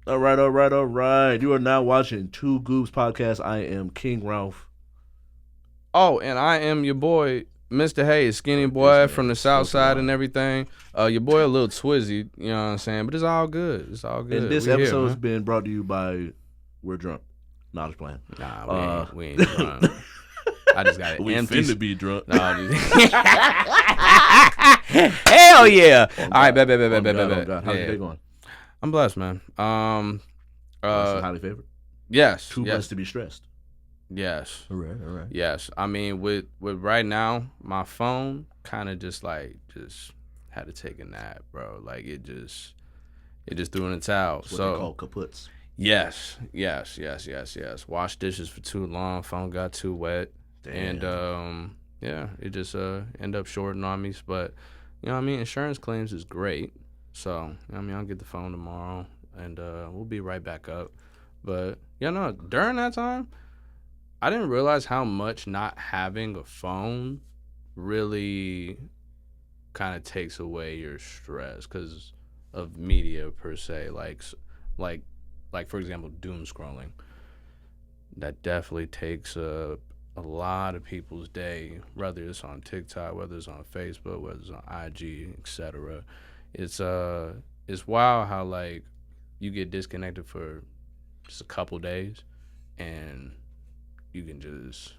All right, all right, all right. You are now watching Two Goobs podcast. I am Kyng Ralph. Oh, and I am your boy, Mr. Haze, skinny boy from the south side and everything. Your boy a little twizzy, you know what I'm saying? But it's all good. It's all good. And this episode has been brought to you by We're Drunk. Nah, just playing. Nah, we ain't drunk. I just got it. We finna be drunk. No, hell yeah! All right, bet. God. How's your day going? I'm blessed, man. Highly favored. Yes. Too blessed to be stressed. Yes. All right. Yes. I mean, with right now, my phone kind of just had to take a nap, bro. Like it just threw in the towel. That's what they call kaputs. Yes. Washed dishes for too long. Phone got too wet. Damn. And it just ended up shorting on me. But you know what I mean? Insurance claims is great. So, you know what I mean, I'll get the phone tomorrow and we'll be right back up. But during that time, I didn't realize how much not having a phone really kind of takes away your stress because of media per se. Like for example, doom scrolling. That definitely takes a lot of people's day, whether it's on TikTok, whether it's on Facebook, whether it's on IG, etc. It's wild how like you get disconnected for just a couple days and you can just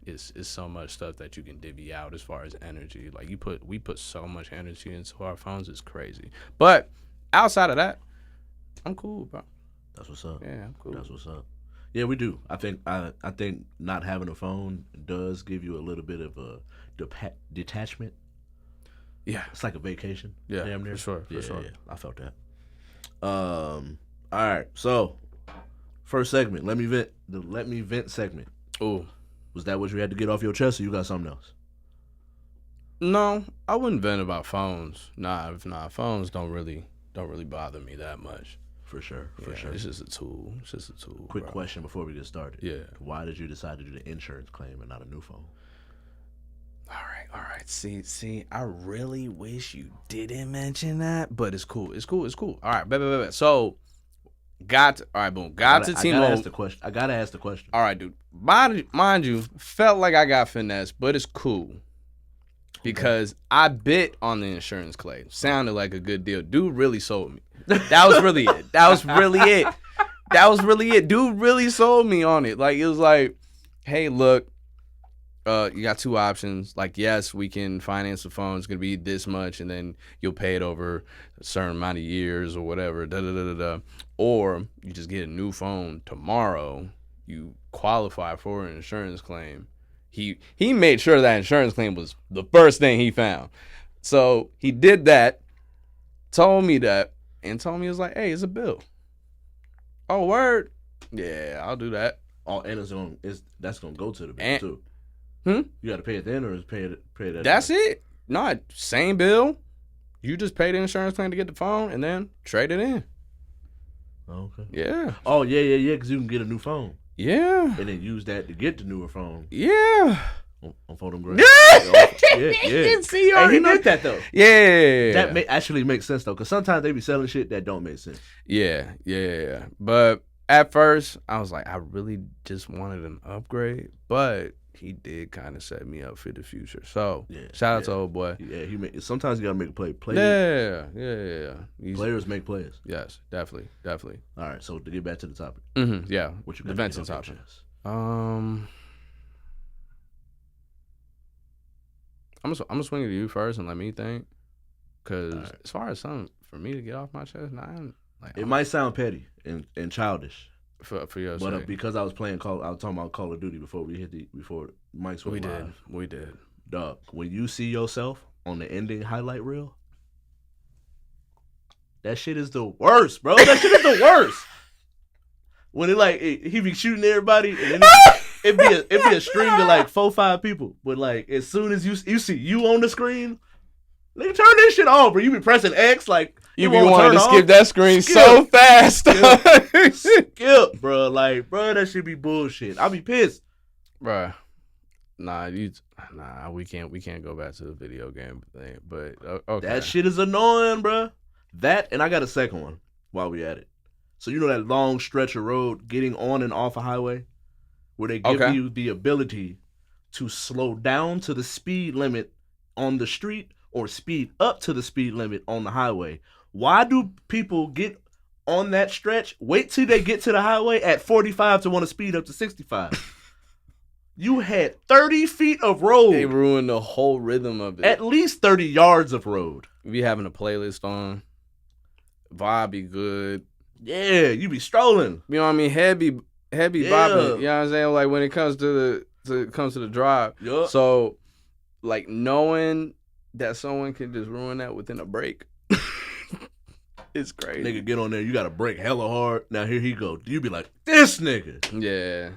it's so much stuff that you can divvy out as far as energy. Like we put so much energy into our phones, it's crazy. But outside of that, I'm cool, bro. That's what's up. Yeah, I'm cool. That's what's up. Yeah, we do. I think not having a phone does give you a little bit of a detachment. Yeah, it's like a vacation. Yeah, damn near. For sure. Yeah, I felt that. All right, so first segment, let me vent segment. Ooh, was that what you had to get off your chest, or you got something else? No, I wouldn't vent about phones. Nah, phones don't really bother me that much. For sure. It's just a tool. Quick question before we get started. Yeah. Why did you decide to do the insurance claim and not a new phone? All right. See, I really wish you didn't mention that, but it's cool. All right, bet. So, got to T-Mobile. I gotta ask the question. All right, dude. Mind you, felt like I got finessed, but it's cool. Because I bit on the insurance claim. Sounded like a good deal. Dude really sold me. That was really it. Dude really sold me on it. Like, it was like, hey, look, you got two options. Like, yes, we can finance the phone. It's going to be this much, and then you'll pay it over a certain amount of years or whatever. Or you just get a new phone tomorrow. You qualify for an insurance claim. He made sure that insurance claim was the first thing he found. So he did that, told me that, and told me, it was like, hey, it's a bill. Oh, word? Yeah, I'll do that. Oh, and that's gonna go to the bill too. You gotta pay it then, or is pay that? That's it. No, same bill. You just pay the insurance claim to get the phone and then trade it in. Oh, okay. Yeah. Oh, yeah, because you can get a new phone. Yeah. And then use that to get the newer phone. Yeah. On phone grand. Yeah. See, hey, he did that though. Yeah. That actually makes sense though, because sometimes they be selling shit that don't make sense. Yeah. But at first, I was like, I really just wanted an upgrade, but he did kind of set me up for the future. So shout out to old boy. Yeah, sometimes you gotta make a play. Yeah. Players make plays. Yes, definitely. All right, so to get back to the topic. Yeah. What you the got venting topic? I'm gonna swing it to you first and let me think, because as far as something for me to get off my chest, it might sound petty and childish. For your but sake. Because I was talking about Call of Duty before Mike's went live. We did. Dog, when you see yourself on the ending highlight reel, that shit is the worst, bro. That shit is the worst. When he be shooting everybody, and then it'd be a string of like 4-5 people, but like as soon as you see you on the screen, nigga, turn this shit on, bro. You be pressing X like. You be wanting to skip that screen so fast. Skip, bro. Like, bro, that should be bullshit. I'll be pissed. Bro. Nah, we can't go back to the video game thing. But okay. That shit is annoying, bro. That, and I got a second one while we at it. So you know that long stretch of road getting on and off a highway where they give you the ability to slow down to the speed limit on the street or speed up to the speed limit on the highway. Why do people get on that stretch, wait till they get to the highway at 45 to want to speed up to 65? You had 30 feet of road. They ruined the whole rhythm of it. At least 30 yards of road. We having a playlist on. Vibe be good. Yeah, you be strolling. You know what I mean? Head be bopping. You know what I'm saying? Like when it comes to the drive. Yep. So like knowing that someone can just ruin that within a break. It's crazy. Nigga get on there, you gotta break hella hard. Now here he go. You be like, this nigga. Yeah.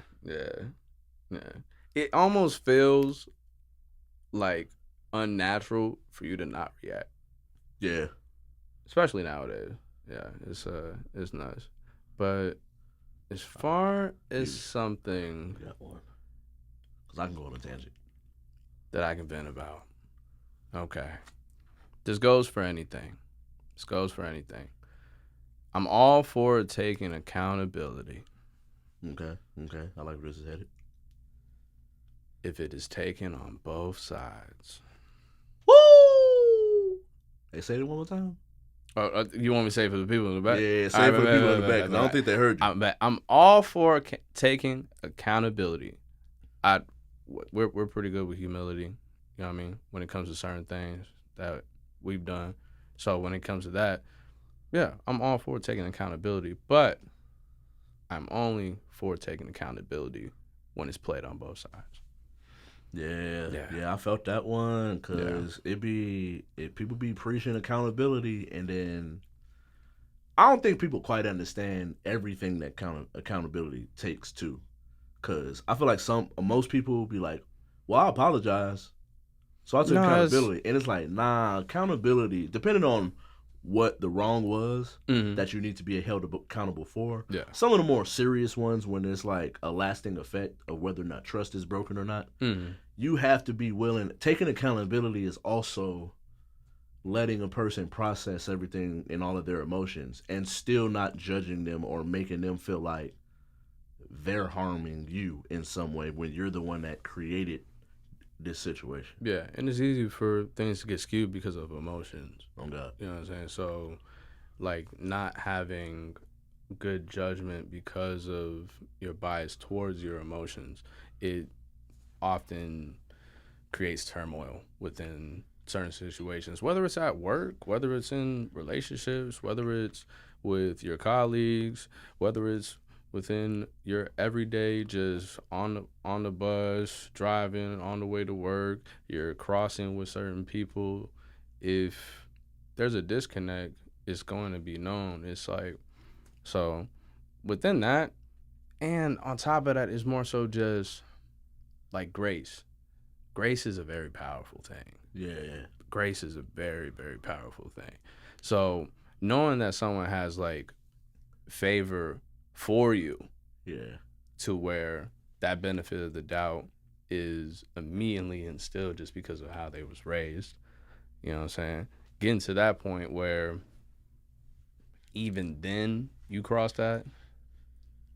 It almost feels like unnatural for you to not react. Yeah. Especially nowadays. Yeah, it's nuts. But as far as something because I can go on a tangent that I can vent about. Okay. This goes for anything. I'm all for taking accountability. Okay. I like where this is headed. If it is taken on both sides. Woo! Hey, say it one more time. You want me to say it for the people in the back? Yeah, say it for the people in the back. I don't think they heard you. I'm all for taking accountability. We're pretty good with humility. You know what I mean? When it comes to certain things that we've done. So when it comes to that, yeah, I'm all for taking accountability. But I'm only for taking accountability when it's played on both sides. Yeah, I felt that one because people be preaching accountability, and then I don't think people quite understand everything that accountability takes too. Because I feel like most people will be like, "Well, I apologize, so I took accountability," and it's like, nah, accountability depending on what the wrong was that you need to be held accountable for. Yeah. Some of the more serious ones, when there's like a lasting effect of whether or not trust is broken or not, you have to be willing. Taking accountability is also letting a person process everything and all of their emotions and still not judging them or making them feel like they're harming you in some way when you're the one that created this situation. Yeah, and it's easy for things to get skewed because of emotions. Oh God. You know what I'm saying? So, like, not having good judgment because of your bias towards your emotions, it often creates turmoil within certain situations, whether it's at work, whether it's in relationships, whether it's with your colleagues, whether it's within your everyday, just on the bus, driving, on the way to work, you're crossing with certain people. If there's a disconnect, it's going to be known. It's like, so within that, and on top of that, it's more so just like grace. Grace is a very powerful thing. Yeah. Grace is a very, very powerful thing. So knowing that someone has like favor for you, to where that benefit of the doubt is immediately instilled just because of how they was raised. You know what I'm saying? Getting to that point where even then you cross that,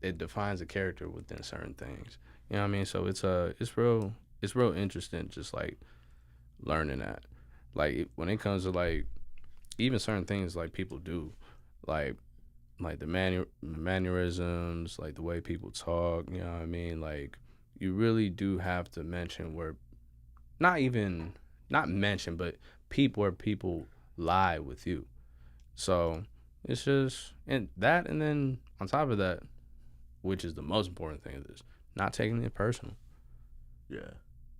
it defines a character within certain things. You know what I mean? So it's real interesting just like learning that. Like when it comes to like even certain things like people do, like the mannerisms, like the way people talk, you know what I mean? Like you really do have to mention where, not mention, but where people lie with you. So it's just, and then on top of that, which is the most important thing of this, not taking it personal. Yeah.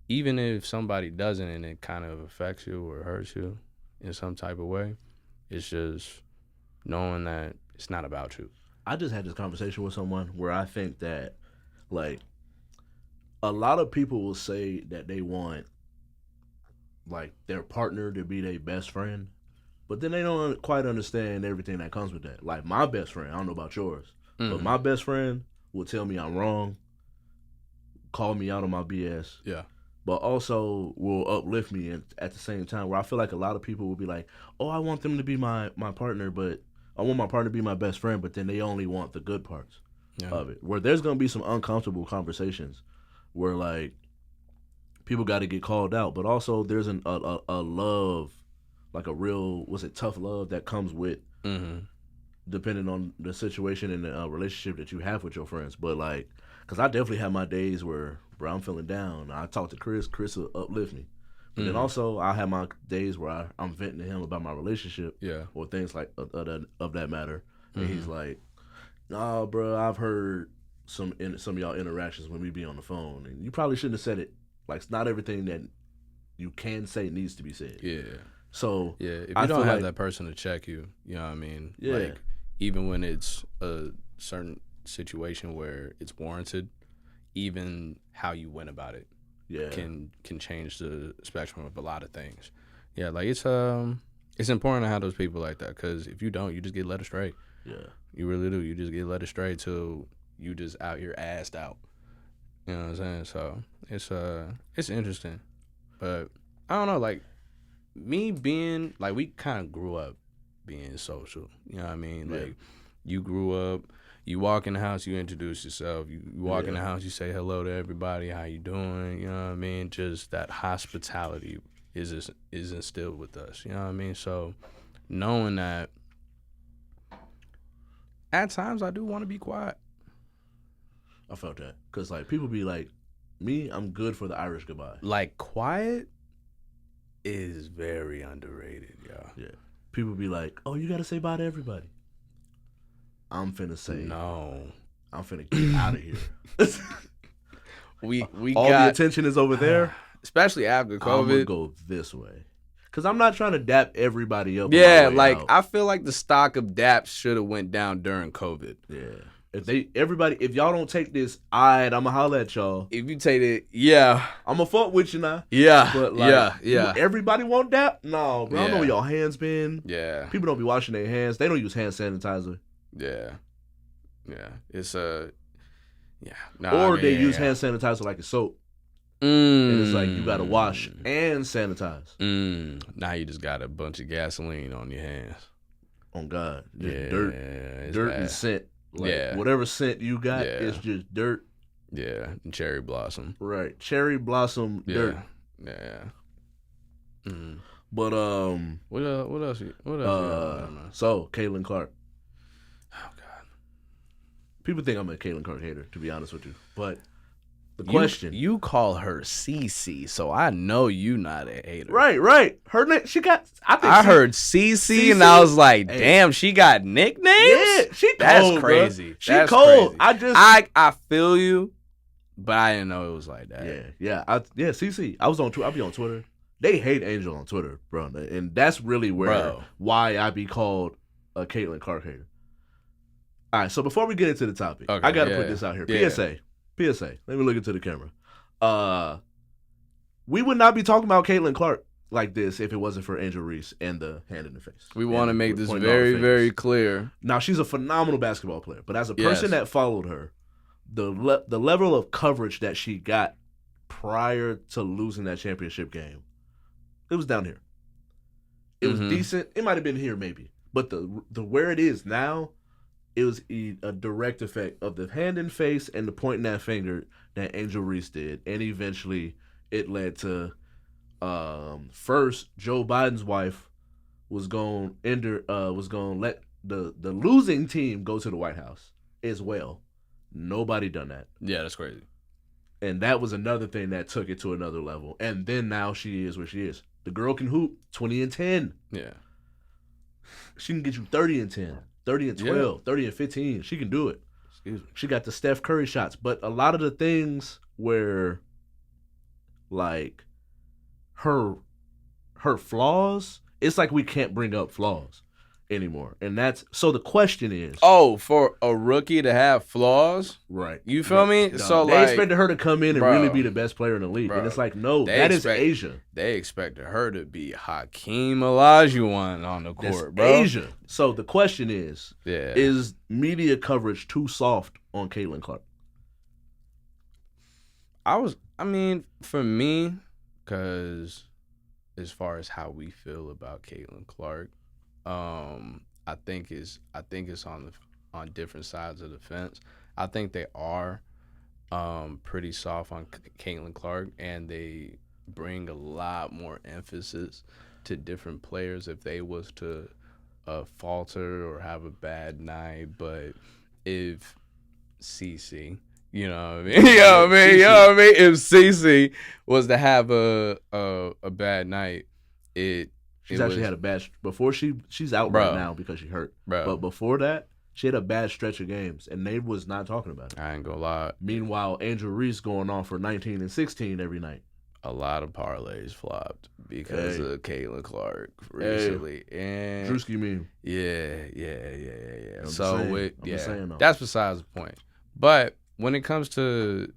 Even if somebody doesn't and it kind of affects you or hurts you in some type of way, it's just knowing that it's not about you. I just had this conversation with someone where I think that, like, a lot of people will say that they want, like, their partner to be their best friend, but then they don't quite understand everything that comes with that. Like, my best friend, I don't know about yours, but my best friend will tell me I'm wrong, call me out on my BS. Yeah. But also will uplift me at the same time, where I feel like a lot of people will be like, oh, I want them to be my partner, but I want my partner to be my best friend, but then they only want the good parts Yeah. of it. Where there's gonna be some uncomfortable conversations where like people got to get called out, but also there's a love, like a real tough love that comes with depending on the situation and the relationship that you have with your friends. But like, cause I definitely have my days where, bro, I'm feeling down. I talk to Chris will uplift me. But then also I have my days where I'm venting to him about my relationship, or things like of that matter, and he's like, "Nah, bro, I've heard some of y'all interactions when we be on the phone, and you probably shouldn't have said it. Like, not everything that you can say needs to be said." Yeah. So if you don't have that person to check you, you know what I mean? Yeah. Like, even when it's a certain situation where it's warranted, even how you went about it. Can change the spectrum of a lot of things. Yeah, like it's important to have those people like that, because if you don't, you just get led astray. Yeah, you really do. You just get led astray till you just out here assed out. You know what I'm saying? So it's interesting, but I don't know. Like me being like, we kind of grew up being social. You know what I mean? Yeah. Like you grew up. You walk in the house, you introduce yourself. You walk in the house, you say hello to everybody. How you doing? You know what I mean? Just that hospitality is instilled with us. You know what I mean? So knowing that, at times I do want to be quiet. I felt that, because like people be like, me, I'm good for the Irish goodbye. Like, quiet is very underrated, y'all. Yeah, people be like, oh, you got to say bye to everybody. I'm finna say no. I'm finna get out of here. we all got the attention is over there, especially after COVID. I'm gonna go this way, cause I'm not trying to dap everybody up. Yeah, like out. I feel like the stock of daps should have went down during COVID. Yeah, if y'all don't take this, I'ma holler at y'all. If you take it, yeah, I'ma fuck with you now. Yeah, but like, yeah. Everybody want dap? No, bro. I don't know where y'all hands been. Yeah, people don't be washing their hands. They don't use hand sanitizer. Yeah, it's yeah. Or they use hand sanitizer like a soap. And it's like you gotta wash and sanitize. Now you just got a bunch of gasoline on your hands. On God, just dirt and scent. Like, whatever scent you got, it's just dirt. Yeah, and cherry blossom. Right, cherry blossom dirt. Yeah. But what else? What else? So Caitlin Clark. Oh God. People think I'm a Caitlin Clark hater, to be honest with you. But the question, you call her CC, so I know you not a hater. Right. Her name, she got. I heard CC, and I was like, damn, she got nicknames. Yeah, she cold. That's crazy. Bro. She cold. Crazy. I feel you, but I didn't know it was like that. Yeah. CC. I be on Twitter. They hate Angel on Twitter, bro, and that's really why I be called a Caitlin Clark hater. All right, so before we get into the topic, I got to put this out here. PSA. Let me look into the camera. We would not be talking about Caitlin Clark like this if it wasn't for Angel Reese and the hand in the face. We want to make this very, very clear. Now, she's a phenomenal basketball player, but as a person that followed her, the level of coverage that she got prior to losing that championship game, it was down here. It was decent. It might have been here maybe, but the where it is now, it was a direct effect of the hand in face and the pointing that finger that Angel Reese did, and eventually it led to first Joe Biden's wife was going to let the losing team go to the White House as well. Nobody done that. Yeah, that's crazy. And that was another thing that took it to another level. And then now she is where she is. The girl can hoop 20 and 10. Yeah. She can get you 30 and 10. 30 and 12, 30 and 15. She can do it. Excuse me. She got the Steph Curry shots. But a lot of the things where, like, her flaws, it's like we can't bring up flaws anymore. And so the question is... Oh, for a rookie to have flaws? Right. You feel me? No, so they expected her to come in and really be the best player in the league. Bro, and it's like, no, that is Asia. They expected her to be Hakeem Olajuwon on the court, bro. Asia. So the question is media coverage too soft on Caitlin Clark? For me, because as far as how we feel about Caitlin Clark, I think it's on different sides of the fence. I think they are pretty soft on Caitlin Clark, and they bring a lot more emphasis to different players if they was to falter or have a bad night. But if CC, you know what I mean? You know what I mean? If CC was to have a bad night, she's actually had a bad before she's out right now because she hurt. But before that, she had a bad stretch of games, and they was not talking about it. I ain't gonna lie. Meanwhile, Angel Reese going on for 19 and 16 every night. A lot of parlays flopped because of Caitlin Clark recently. And Drewski meme. Yeah. I'm So just saying, that's besides the point. But when it comes to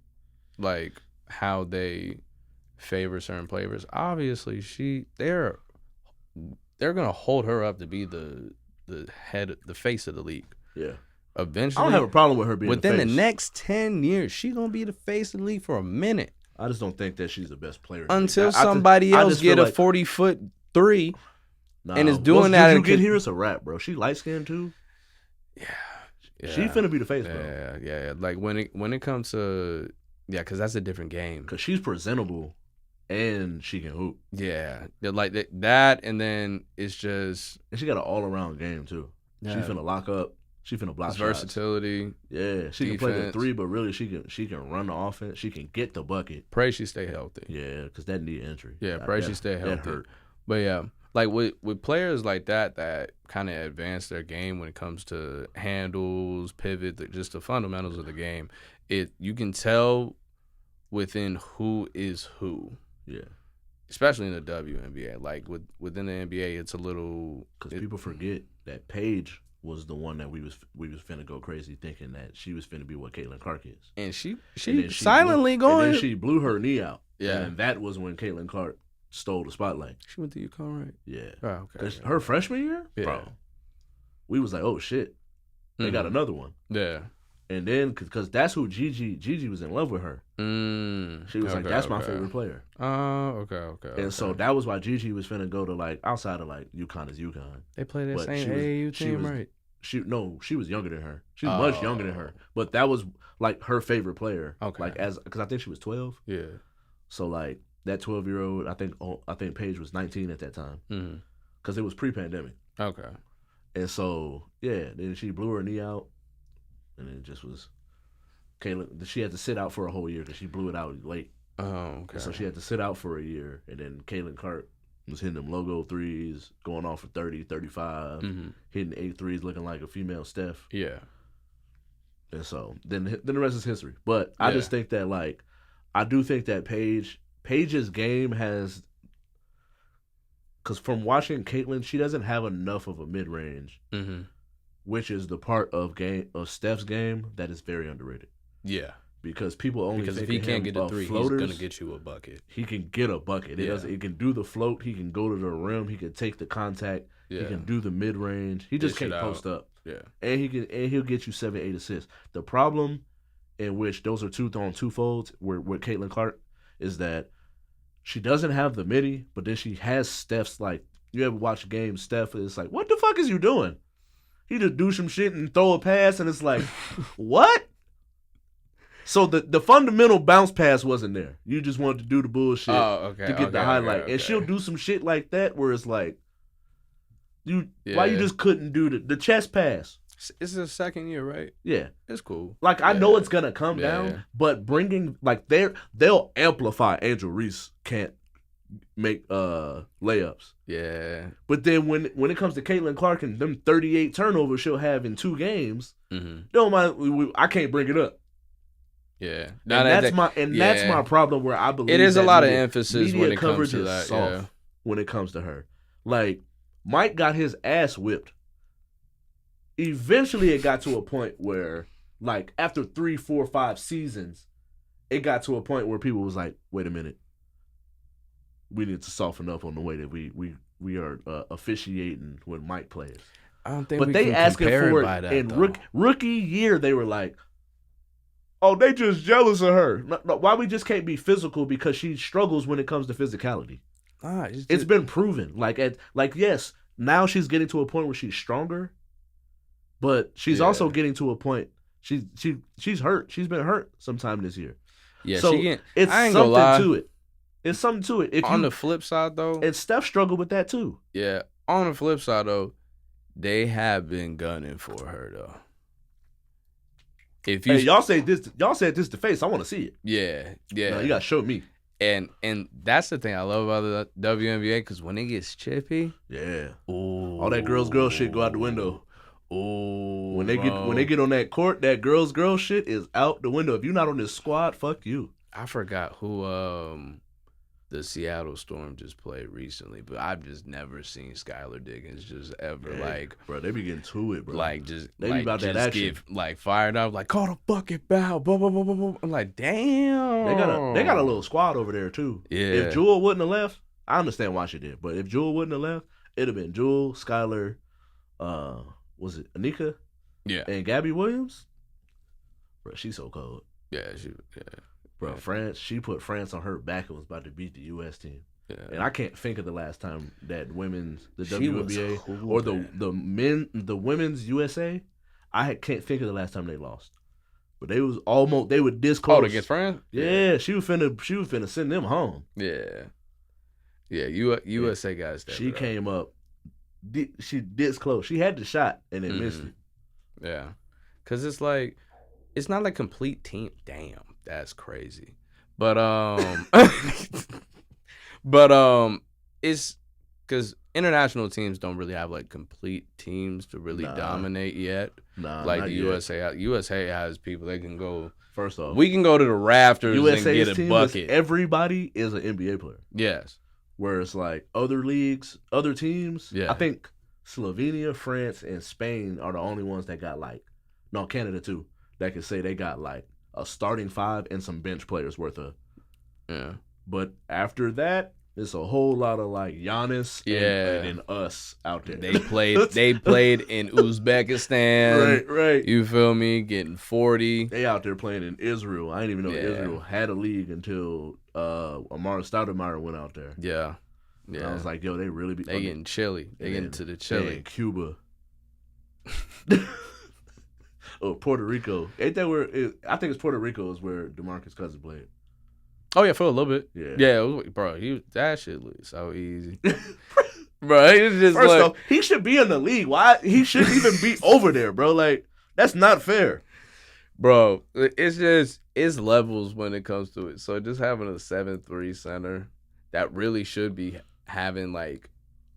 like how they favor certain players, obviously they're gonna hold her up to be the face of the league. Yeah. Eventually, I don't have a problem with her being within the face. the next 10 years. She gonna be the face of the league for a minute. I just don't think that she's the best player until somebody else get a 40-foot three and is doing that. Did you get here? It's a wrap, bro. She light skinned too. Yeah. She finna be the face, bro. Yeah. Like when it comes to because that's a different game. Because she's presentable and she can hoop. Yeah, like that, and then it's just and she got an all around game too. Yeah. She finna lock up. She finna block shots. Versatility. Yeah, she can play the three, but really she can run the offense. She can get the bucket. Pray she stay healthy. Yeah, because that knee injury. Yeah, pray she stay healthy. That hurt. But yeah, like with players like that kind of advance their game when it comes to handles, pivot, just the fundamentals of the game. You can tell within who is who. Yeah. Especially in the WNBA. Like within the NBA, it's a little because people forget that Paige was the one that we was finna go crazy thinking that she was finna be what Caitlin Clark is. And she silently going. And then she blew her knee out. Yeah. And that was when Caitlin Clark stole the spotlight. She went to UConn, right? Yeah. Oh, okay. Her freshman year? Yeah. Bro. We was like, oh shit. They got another one. Yeah. And then, because that's who Gigi was in love with her. She was like, that's my favorite player. Oh, okay. And so that was why Gigi was finna go to, like, outside of, like, UConn is UConn. They played that same AAU team, right? She was younger than her. She was much younger than her. But that was, like, her favorite player. Okay. Like, because I think she was 12. Yeah. So, like, that 12-year-old, I think Paige was 19 at that time. Because it was pre-pandemic. Okay. And so, yeah, then she blew her knee out. And it just was Caitlin. She had to sit out for a whole year because she blew it out late. Oh, okay. And so she had to sit out for a year. And then Caitlin Clark was hitting them logo threes, going off for 30, 35, hitting 8 threes, looking like a female Steph. Yeah. And so then the rest is history. But I just think that, like, I do think that Paige's game has, because from watching Caitlin, she doesn't have enough of a mid-range. Which is the part of Steph's game that is very underrated. Yeah. Because people only think if he can't get a three, floaters, he's gonna get you a bucket. He can get a bucket. He can do the float. He can go to the rim. He can take the contact. Yeah. He can do the mid range. He just can't post up. Yeah. And he'll get you 7-8 assists. The problem in which those are two folds with Caitlin Clark is that she doesn't have the midi, but then she has Steph's, like, you ever watch games, Steph is like, what the fuck is you doing? He just do some shit and throw a pass, and it's like, what? So the fundamental bounce pass wasn't there. You just wanted to do the bullshit to get the highlight. Okay. And she'll do some shit like that where it's like, why you just couldn't do the chest pass? It's the second year, right? Yeah. It's cool. Like, I know it's going to come down, but bringing, like, they'll amplify Angel Reese can't make layups. Yeah. But then when it comes to Caitlin Clark and them 38 turnovers she'll have in 2 games, don't mind, I can't bring it up. Yeah. That's my problem where I believe it is a lot of emphasis when it comes to that. Soft when it comes to her. Like, Mike got his ass whipped. Eventually it got to a point where, like, after 3, 4, 5 seasons, it got to a point where people was like, wait a minute. We need to soften up on the way that we are officiating when Mike plays. I don't think but we they can asking compare for it by it that, in rookie year. They were like, "Oh, they just jealous of her." No, why we just can't be physical because she struggles when it comes to physicality. It's been proven. Yes, now she's getting to a point where she's stronger But she's Yeah. also getting to a point. She's hurt. She's been hurt sometime this year. Yeah, So it's I ain't gonna something lie. to it. It's something to it. On the flip side, though, and Steph struggled with that too. yeah. On the flip side, though, they have been gunning for her, though. If you, Hey, y'all said this to face. I want to see it. yeah. No, you gotta show me. And that's the thing I love about the WNBA, because when it gets chippy, Yeah. ooh, All that girls shit go out the window. Ooh, When they get on that court, that girls shit is out the window. If you're not on this squad, fuck you. I forgot who the Seattle Storm just played recently, but I've just never seen Skylar Diggins just ever bro, they be getting to it, bro. like just they like, be about just that action. get like fired up, like call the bucket bow, blah, blah, blah, blah, blah. I'm like, damn. They got a little squad over there too. Yeah. If Jewel wouldn't have left, I understand why she did, but if Jewel wouldn't have left, it'd have been Jewel, Skylar, was it Anika? Yeah. And Gabby Williams? Bro, she's so cold. Yeah, Bro, France, she put France on her back and was about to beat the U.S. team. Yeah. And I can't think of the last time that the She was WNBA or the women's USA, can't think of the last time they lost. But they were this close. Oh, against France? Yeah, she was finna send them home. Yeah. Yeah, USA guys. She came up. She this close. She had the shot and then missed it. Yeah, because it's like it's not a complete team. Damn, that's crazy. But it's because international teams don't really have like complete teams to really dominate yet. Like the USA. USA has people they can go. First off, we can go to the rafters USA's and get a bucket. Everybody is an NBA player. Yes. Whereas like other leagues, other teams, yeah. I think Slovenia, France, and Spain are the only ones that got Canada too, that can say they got like a starting five and some bench players worth of. Yeah. But after that, it's a whole lot of like Giannis and us out there. They played in Uzbekistan. Right. You feel me? Getting 40. They out there playing in Israel. I didn't even know Israel had a league until Amara Stoudemire went out there. Yeah. And I was like, yo, they really be getting chilly. They getting to the chilly. Cuba. Oh, Puerto Rico. Ain't that where I think it's Puerto Rico is where DeMarcus Cousins played. Oh yeah, for a little bit. Yeah, bro. That shit looks so easy. Bro, it's just first off, he should be in the league. Why he shouldn't even be over there, bro? Like that's not fair, bro. It's levels when it comes to it. So just having a 7'3" center that really should be having like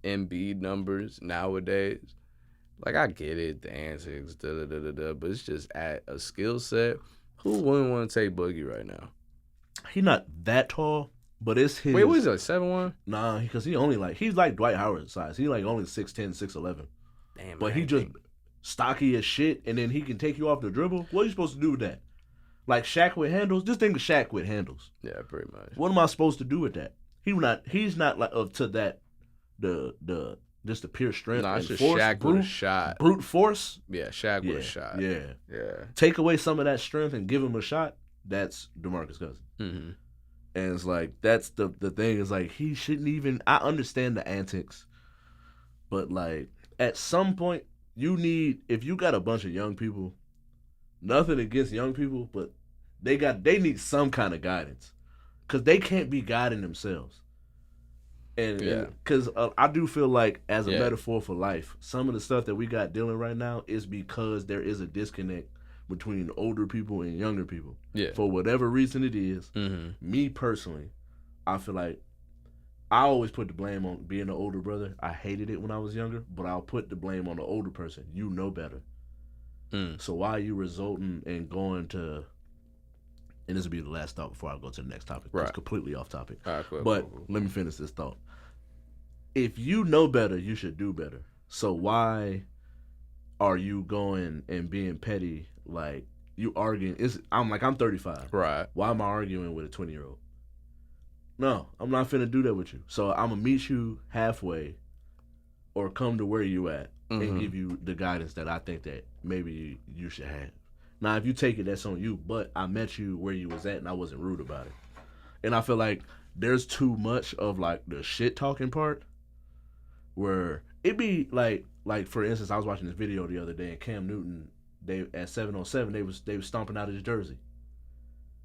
Embiid numbers nowadays. Like I get it, the antics, but it's just at a skill set. Who wouldn't want to take Boogie right now? He's not that tall, but it's his. Wait, what is it, like 7'1"? Nah, because he's like Dwight Howard size. He's like only 6'10", 6'11". Damn, but he just stocky as shit, and then he can take you off the dribble. What are you supposed to do with that? Like Shaq with handles? Just think of Shaq with handles. Yeah, pretty much. What am I supposed to do with that? He's not like up to that. Just the pure strength. Nah, and it's just force, Shaq with a shot. Brute force. Yeah, Shaq with a shot. Yeah. Take away some of that strength and give him a shot. That's DeMarcus Cousins. Mm-hmm. And it's like that's the thing is like he shouldn't even. I understand the antics, but like at some point if you got a bunch of young people, nothing against young people, but they need some kind of guidance because they can't be guiding themselves. And because I do feel like as a metaphor for life, some of the stuff that we got dealing right now is because there is a disconnect between older people and younger people. Yeah. For whatever reason it is, me personally, I feel like I always put the blame on being the older brother. I hated it when I was younger, but I'll put the blame on the older person. You know better. So why are you resulting in going to... And this will be the last thought before I go to the next topic. Right. It's completely off topic. All right, cool. But let me finish this thought. If you know better, you should do better. So why are you going and being petty? Like you arguing? I'm 35. Right. Why am I arguing with a 20-year-old? No, I'm not finna do that with you. So I'm gonna meet you halfway, or come to where you at and give you the guidance that I think that maybe you should have. Now, if you take it, that's on you. But I met you where you was at, and I wasn't rude about it. And I feel like there's too much of like the shit talking part where it be like for instance, I was watching this video the other day, and Cam Newton, they at 7-on-7, they was stomping out his jersey.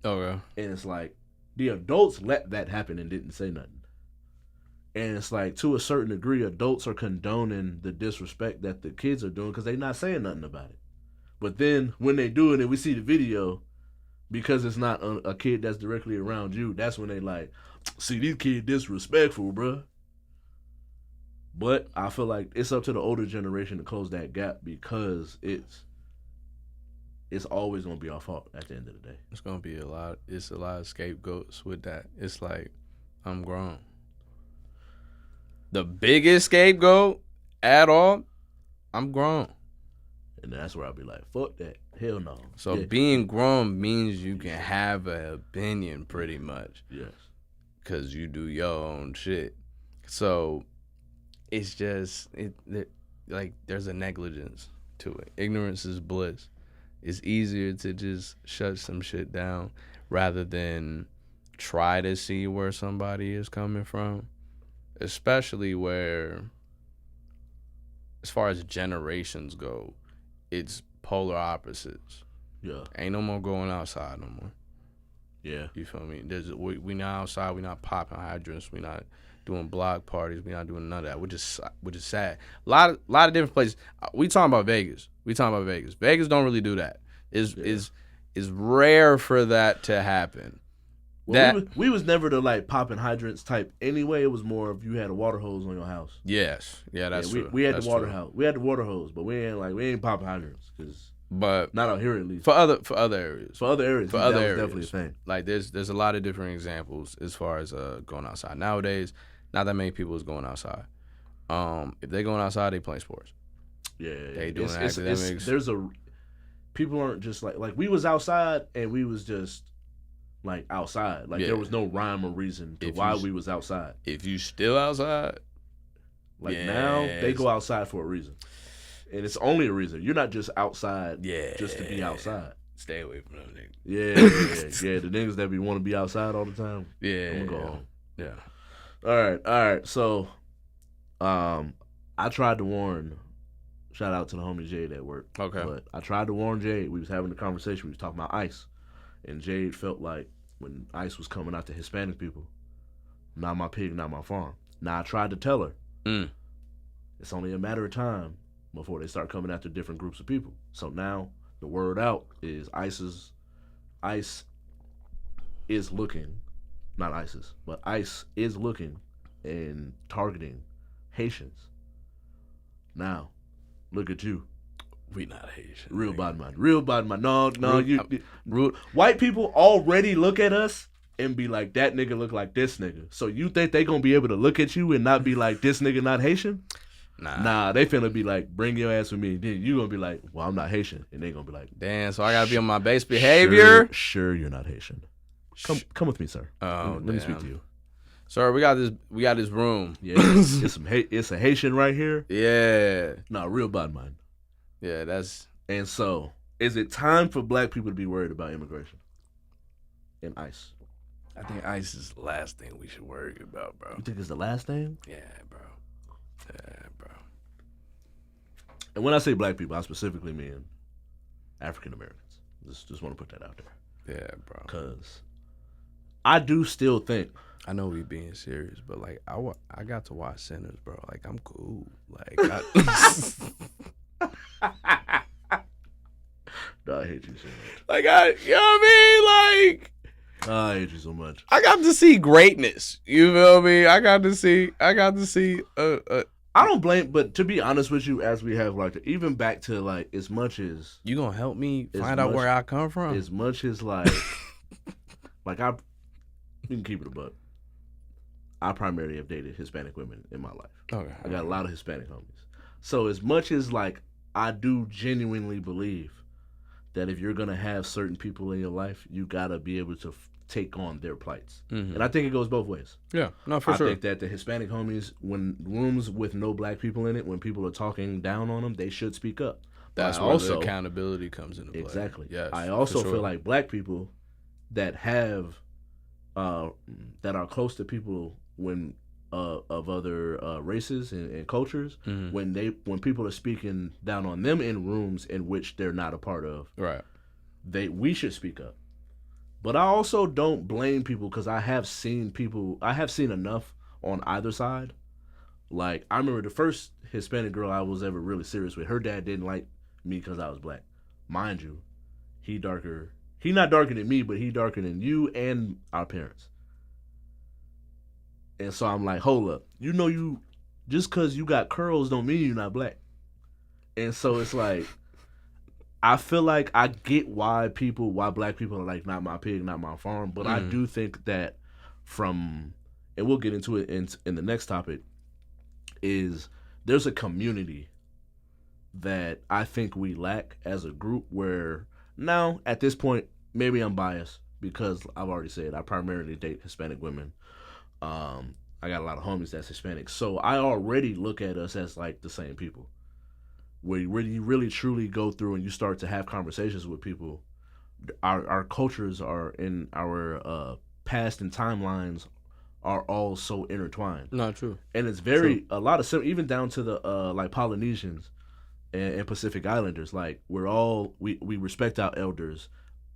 Okay. And it's like the adults let that happen and didn't say nothing. And it's like, to a certain degree, adults are condoning the disrespect that the kids are doing because they're not saying nothing about it. But then when they do it and we see the video, because it's not a kid that's directly around you, that's when they like, see, these kids disrespectful, bruh. But I feel like it's up to the older generation to close that gap, because it's always going to be our fault at the end of the day. It's going to be a lot of scapegoats with that. It's like, I'm grown. The biggest scapegoat at all, I'm grown. And that's where I'll be like, fuck that. Hell no. So being grown means you can have an opinion pretty much. Yes. Because you do your own shit. So it's just, like, there's a negligence to it. Ignorance is bliss. It's easier to just shut some shit down rather than try to see where somebody is coming from. Especially where, as far as generations go, it's polar opposites. Yeah. Ain't no more going outside no more. Yeah. You feel me? We not outside. We not popping hydrants. We not doing block parties. We not doing none of that. Which is sad. A lot of different places. We talking about Vegas. Vegas don't really do that. Is rare for that to happen. Well, we was never the like popping hydrants type anyway. It was more if you had a water hose on your house. Yes. Yeah, that's true. We had that's the water true. house. We had the water hose, but we ain't popping hydrants, but not out here at least. For other areas. For other areas, For that other was areas. definitely a thing. Like there's a lot of different examples as far as going outside. Nowadays, not that many people is going outside. If they going outside, they playing sports. Yeah. They doing academics. People aren't just like we was outside and we was just like outside. Like there was no rhyme or reason to why we was outside. If you still outside, now they go outside for a reason. And it's only a reason. You're not just outside just to be outside. Stay away from them niggas. Yeah. The niggas that want to be outside all the time. Yeah. I'm gonna go home. Yeah. All right. So, I tried to warn. Shout out to the homie Jade at work. Okay. But I tried to warn Jade. We was having a conversation. We was talking about ICE, and Jade felt like when ICE was coming out to Hispanic people, not my pig, not my farm. Now I tried to tell her, it's only a matter of time before they start coming after different groups of people. So now the word out is ICE is looking, not ISIS, but ICE is looking and targeting Haitians. Now, look at you. We not Haitian. Real bad man. No. White people already look at us and be like, that nigga look like this nigga. So you think they gonna be able to look at you and not be like, this nigga not Haitian? Nah, they finna be like, bring your ass with me. Then you gonna be like, well, I'm not Haitian. And they gonna be like, damn, so I gotta be on my base behavior? Sure you're not Haitian. Come with me, sir. Oh, let me speak to you. Sir, we got this room. Yeah, it's a Haitian right here. Yeah. No, real bad man. Yeah, that's... And so, is it time for black people to be worried about immigration and ICE? I think ICE is the last thing we should worry about, bro. You think it's the last thing? Yeah, bro. And when I say black people, I specifically mean African Americans. Just want to put that out there. Yeah, bro. Because I do still think... I know we being serious, but like I got to watch Sinners, bro. Like I'm cool. Like No, I hate you so much. Like you know what I mean? Like I hate you so much. I got to see greatness. You feel me? I got to see. I don't blame, but to be honest with you, as we have like even back to like as much as you gonna help me find out where I come from. As much as like, like we can keep it a buck. I primarily have dated Hispanic women in my life. Okay. I got a lot of Hispanic homies. So as much as like I do genuinely believe that if you're gonna have certain people in your life, you gotta be able to take on their plights. And I think it goes both ways. Yeah, no, for sure. I think that the Hispanic homies, when rooms with no black people in it, when people are talking down on them, they should speak up. That's where the accountability comes into play. Exactly. Yes. I also feel like black people that have that are close to people when of other races and cultures, Mhm. when people are speaking down on them in rooms in which they're not a part of, Right. we should speak up. But I also don't blame people because I have seen enough on either side. Like, I remember the first Hispanic girl I was ever really serious with, her dad didn't like me because I was black. Mind you, he not darker than me, but he darker than you and our parents. And so I'm like, hold up. Just because you got curls don't mean you're not black. And so it's like, I feel like I get why black people are like, not my pig, not my farm. But I do think that and we'll get into it in the next topic, is there's a community that I think we lack as a group where now, at this point, maybe I'm biased because I've already said I primarily date Hispanic women. I got a lot of homies that's Hispanic. So I already look at us as like the same people. Where you really truly go through and you start to have conversations with people, our cultures are in our past and timelines are all so intertwined. Not true. And it's a lot of even down to the like Polynesians and Pacific Islanders. Like we respect our elders.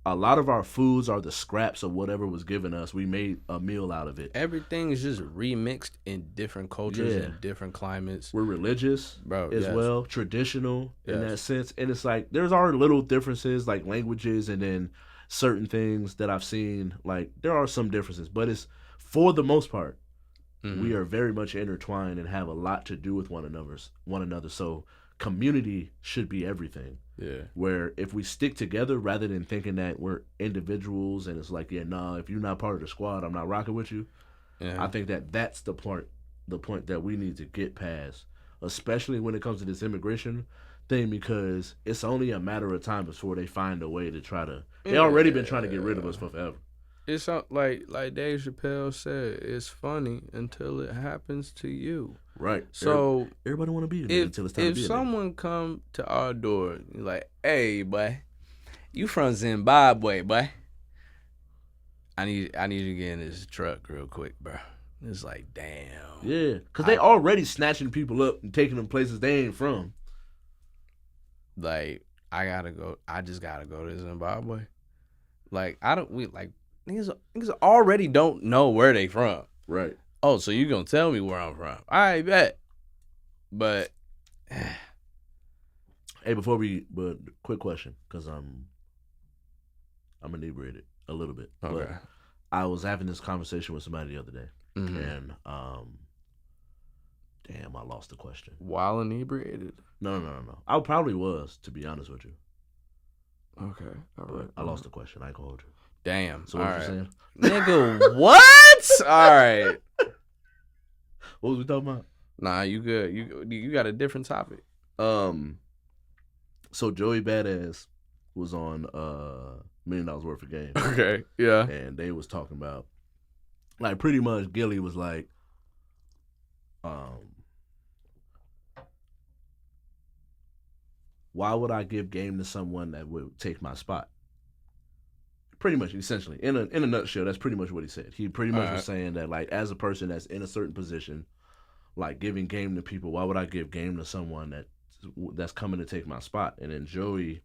A lot of our foods are the scraps of whatever was given us. We made a meal out of it. Everything is just remixed in different cultures and different climates. We're religious as well, traditional in that sense. And it's like there's our little differences like languages and then certain things that I've seen. Like there are some differences, but it's for the most part, we are very much intertwined and have a lot to do with one another. So community should be everything. Yeah. Where if we stick together rather than thinking that we're individuals and it's like, if you're not part of the squad, I'm not rocking with you. Yeah. I think that's the point that we need to get past, especially when it comes to this immigration thing, because it's only a matter of time before they find a way to try to. They already been trying to get rid of us for forever. It's like Dave Chappelle said, it's funny until it happens to you. Right. So everybody want to be a until it's time to be if someone come to our door, like, hey, boy, you from Zimbabwe, boy. I need you to get in this truck real quick, bro. It's like, damn. Yeah, because they already snatching people up and taking them places they ain't from. Like, I just gotta go to Zimbabwe. Like, niggas already don't know where they from. Right. Oh, so you gonna tell me where I'm from? I bet. But hey, but quick question, because I'm inebriated a little bit. Okay. But I was having this conversation with somebody the other day, and damn, I lost the question. While inebriated? No. I probably was, to be honest with you. Okay. All right. I lost the question. I ain't gonna hold you. Damn. So what you saying? Nigga, what? All right. What was we talking about? Nah, you good. You got a different topic. So Joey Badass was on $1 Million Worth of Game. Okay. Yeah. And they was talking about, like, pretty much Gilly was like, why would I give game to someone that would take my spot? Pretty much, essentially, in a nutshell, that's pretty much what he said. He pretty much was saying that, like, as a person that's in a certain position, like giving game to people, why would I give game to someone that's coming to take my spot? And then Joey,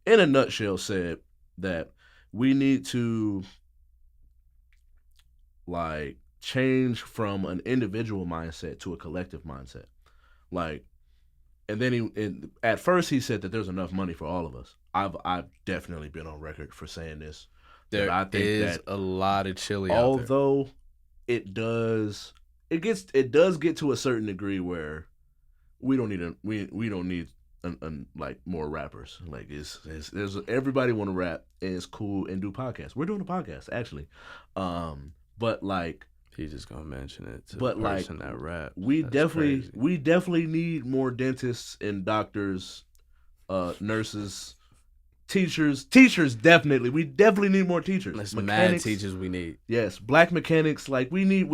in a nutshell, said that we need to, like, change from an individual mindset to a collective mindset. Like, and then at first he said that there's enough money for all of us. I've definitely been on record for saying this. I think is a lot of chili although out there. It does get to a certain degree where we don't need like more rappers. Like there's everybody want to rap and it's cool and do podcasts. We're doing a podcast actually, but like he's just gonna mention it. To but the person like that rap. We definitely need more dentists and doctors, nurses. Teachers, definitely. We definitely need more teachers. There's mad teachers we need. Yes, black mechanics. Like we need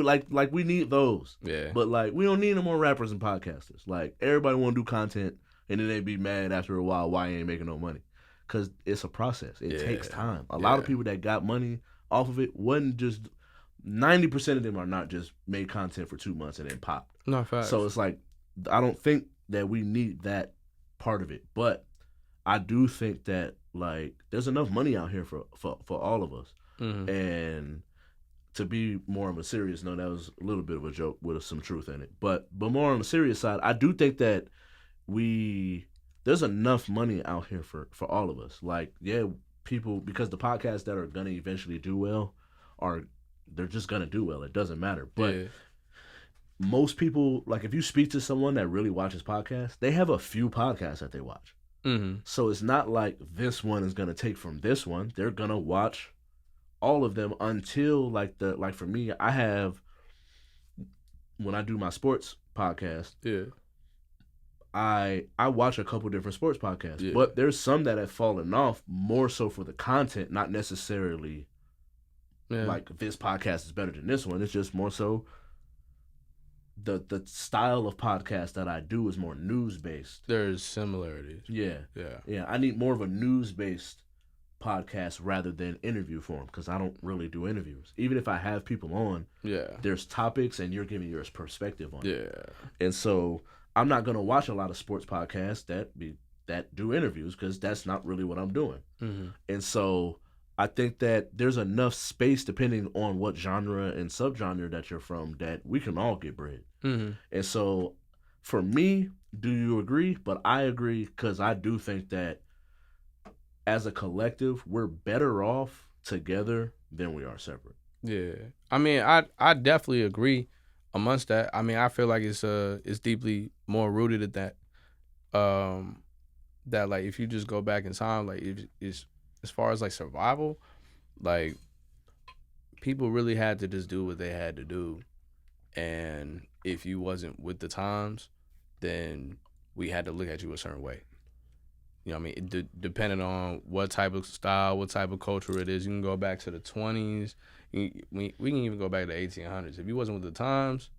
those. Yeah. But like we don't need no more rappers and podcasters. Like everybody want to do content, and then they be mad after a while why you ain't making no money, because it's a process. It takes time. A lot of people that got money off of it wasn't just 90% of them are not just made content for 2 months and then pop. No facts. So it's like, I don't think that we need that part of it. But I do think that, like, there's enough money out here for all of us. Mm-hmm. And to be more of a serious note, that was a little bit of a joke with some truth in it. But more on the serious side, I do think that there's enough money out here for all of us. Like, yeah, people, because the podcasts that are gonna eventually do well they're just gonna do well. It doesn't matter. But most people, like, if you speak to someone that really watches podcasts, they have a few podcasts that they watch. Mm-hmm. So it's not like this one is gonna take from this one. They're gonna watch all of them until, like for me, I have, when I do my sports podcast, I watch a couple different sports podcasts, but there's some that have fallen off more so for the content, not necessarily like this podcast is better than this one. It's just more so the style of podcast that I do is more news based. There's similarities. Yeah. I need more of a news based podcast rather than interview form, because I don't really do interviews. Even if I have people on, there's topics and you're giving your perspective on it. And so I'm not gonna watch a lot of sports podcasts that do interviews, because that's not really what I'm doing. Mm-hmm. And so I think that there's enough space, depending on what genre and subgenre that you're from, that we can all get bread. Mm-hmm. And so for me, do you agree? But I agree, because I do think that as a collective, we're better off together than we are separate. Yeah. I mean, I definitely agree amongst that. I mean, I feel like it's deeply more rooted at that. That, like, if you just go back in time, like, it's as far as, like, survival, like, people really had to just do what they had to do. And if you wasn't with the times, then we had to look at you a certain way. You know what I mean? Depending on what type of style, what type of culture it is. You can go back to the 20s. We can even go back to the 1800s. If you wasn't with the times,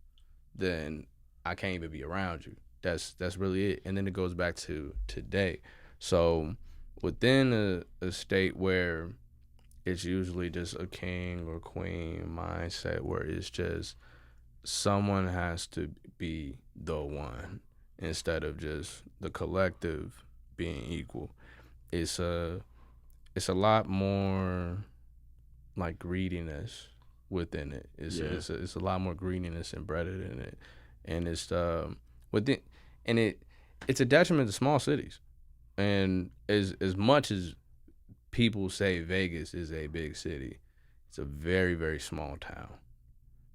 then I can't even be around you. That's really it. And then it goes back to today. So within a state where it's usually just a king or queen mindset, where it's just someone has to be the one instead of just the collective being equal, it's a lot more like greediness within it. It's a lot more greediness embedded in it, and it's a detriment to small cities. And as much as people say Vegas is a big city, it's a very, very small town.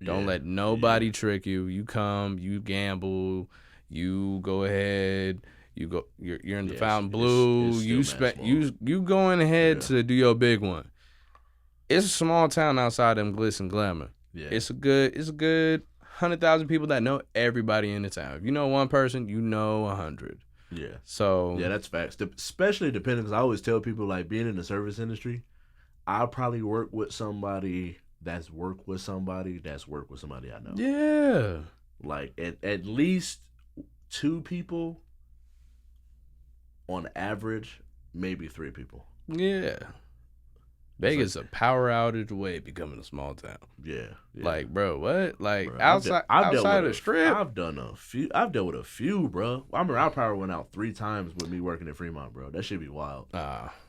Don't let nobody trick you. You come, you gamble, you go ahead. You're in the Fontainebleau. You going ahead to do your big one. It's a small town outside them glitz and glamour. Yeah. It's a good 100,000 people that know everybody in the town. If you know one person, you know 100. Yeah. So that's facts. Especially depending, because I always tell people, like, being in the service industry, I'll probably work with somebody that's worked with somebody that's worked with somebody I know. Yeah. Like at least 2 people. On average, maybe 3 people. Yeah. Vegas a power outage away becoming a small town. Yeah. Like, bro, what? Like, bro, outside of the strip? I've dealt with a few, bro. I remember our power went out 3 times with me working at Fremont, bro. That should be wild.